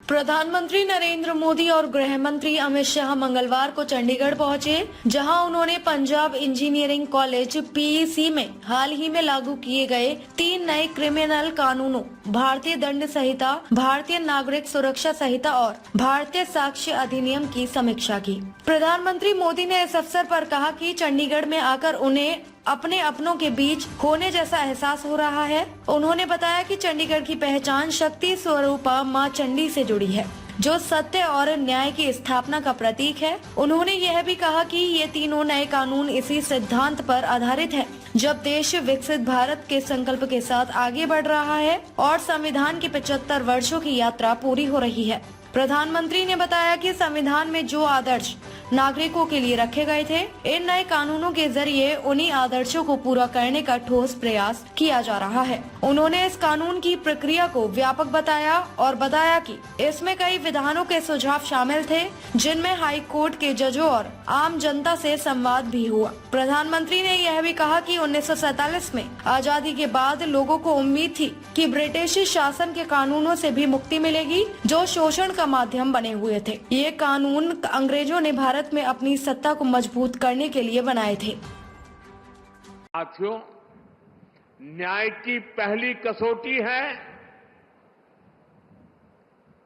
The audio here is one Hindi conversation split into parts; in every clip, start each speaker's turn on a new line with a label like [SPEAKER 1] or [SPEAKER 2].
[SPEAKER 1] प्रधानमंत्री नरेंद्र मोदी और गृह मंत्री अमित शाह मंगलवार को चंडीगढ़ पहुंचे, जहां उन्होंने पंजाब इंजीनियरिंग कॉलेज पीईसी में हाल ही में लागू किए गए 3 नए क्रिमिनल कानूनों, भारतीय दंड संहिता, भारतीय नागरिक सुरक्षा संहिता और भारतीय साक्ष्य अधिनियम की समीक्षा की। प्रधानमंत्री मोदी ने इस अवसर पर कहा कि चंडीगढ़ में आकर उन्हें अपने अपनों के बीच होने जैसा एहसास हो रहा है। उन्होंने बताया कि चंडीगढ़ की पहचान शक्ति स्वरूपा मां चंडी से जुड़ी है, जो सत्य और न्याय की स्थापना का प्रतीक है। उन्होंने यह भी कहा कि ये तीनों नए कानून इसी सिद्धांत पर आधारित है। जब देश विकसित भारत के संकल्प के साथ आगे बढ़ रहा है और संविधान की 75 वर्षों की यात्रा पूरी हो रही है। प्रधानमंत्री ने बताया कि संविधान में जो आदर्श नागरिकों के लिए रखे गए थे, इन नए कानूनों के जरिए उन्हीं आदर्शों को पूरा करने का ठोस प्रयास किया जा रहा है। उन्होंने इस कानून की प्रक्रिया को व्यापक बताया और बताया कि इसमें कई विधानों के सुझाव शामिल थे, जिनमें हाई कोर्ट के जजों और आम जनता से संवाद भी हुआ। प्रधानमंत्री ने यह भी कहा कि 1947 में आजादी के बाद लोगों को उम्मीद थी कि ब्रिटिश शासन के कानूनों से भी मुक्ति मिलेगी, जो शोषण का माध्यम बने हुए थे। ये कानून अंग्रेजों ने भारत में अपनी सत्ता को मजबूत करने के लिए बनाए थे।
[SPEAKER 2] साथियों, न्याय की पहली कसौटी है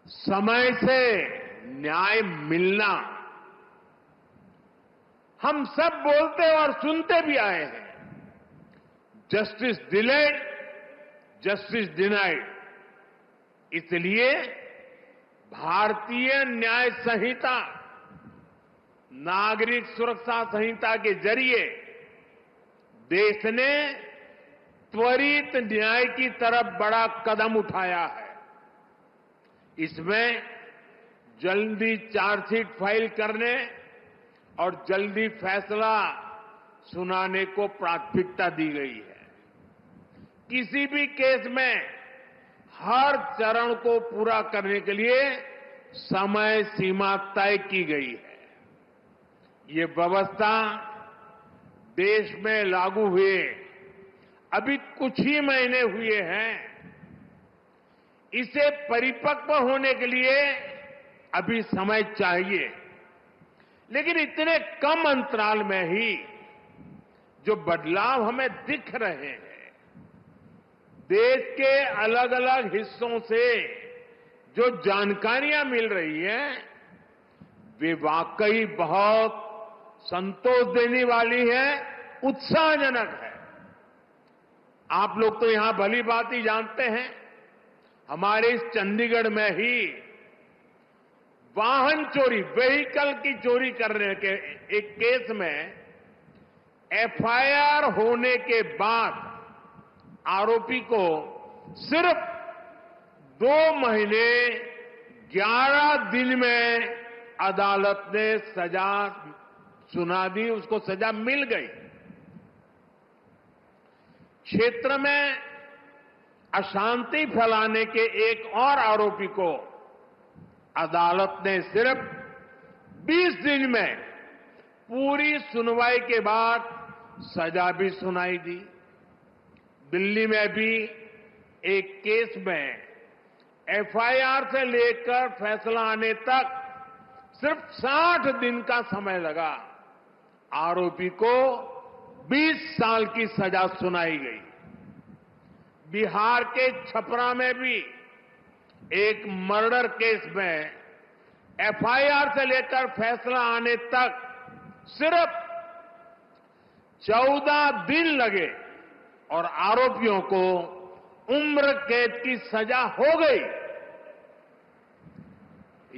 [SPEAKER 2] समय से न्याय मिलना। हम सब बोलते और सुनते भी आए हैं, जस्टिस डिलेड, जस्टिस डिनाइड। इसलिए भारतीय न्याय संहिता, नागरिक सुरक्षा संहिता के जरिए देश ने त्वरित न्याय की तरफ बड़ा कदम उठाया है। इसमें जल्दी चार्जशीट फाइल करने और जल्दी फैसला सुनाने को प्राथमिकता दी गई है। किसी भी केस में हर चरण को पूरा करने के लिए समय सीमा तय की गई है। ये व्यवस्था देश में लागू हुए अभी कुछ ही महीने हुए हैं। इसे परिपक्व होने के लिए अभी समय चाहिए, लेकिन इतने कम अंतराल में ही जो बदलाव हमें दिख रहे हैं, देश के अलग अलग हिस्सों से जो जानकारियां मिल रही हैं, वे वाकई बहुत संतोष देने वाली है, उत्साहजनक है। आप लोग तो यहां भली भांति जानते हैं, हमारे इस चंडीगढ़ में ही वाहन चोरी, व्हीकल की चोरी करने के एक केस में एफआईआर होने के बाद आरोपी को सिर्फ 2 महीने 11 दिन में अदालत ने सजा सुना दी, उसको सजा मिल गई। क्षेत्र में अशांति फैलाने के एक और आरोपी को अदालत ने सिर्फ 20 दिन में पूरी सुनवाई के बाद सजा भी सुनाई दी। दिल्ली में भी एक केस में एफआईआर से लेकर फैसला आने तक सिर्फ 60 दिन का समय लगा। आरोपी को 20 साल की सजा सुनाई गई। बिहार के छपरा में भी एक मर्डर केस में एफआईआर से लेकर फैसला आने तक सिर्फ 14 दिन लगे और आरोपियों को उम्र कैद की सजा हो गई।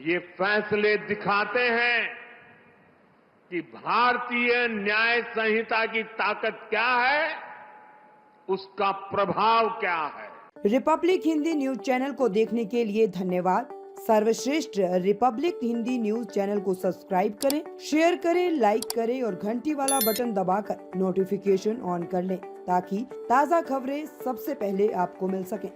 [SPEAKER 2] ये फैसले दिखाते हैं कि भारतीय न्याय संहिता की ताकत क्या है, उसका प्रभाव क्या है।
[SPEAKER 3] रिपब्लिक हिंदी न्यूज चैनल को देखने के लिए धन्यवाद। सर्वश्रेष्ठ रिपब्लिक हिंदी न्यूज चैनल को सब्सक्राइब करें, शेयर करें, लाइक करें और घंटी वाला बटन दबाकर नोटिफिकेशन ऑन कर लें, ताकि ताज़ा खबरें सबसे पहले आपको मिल सकें।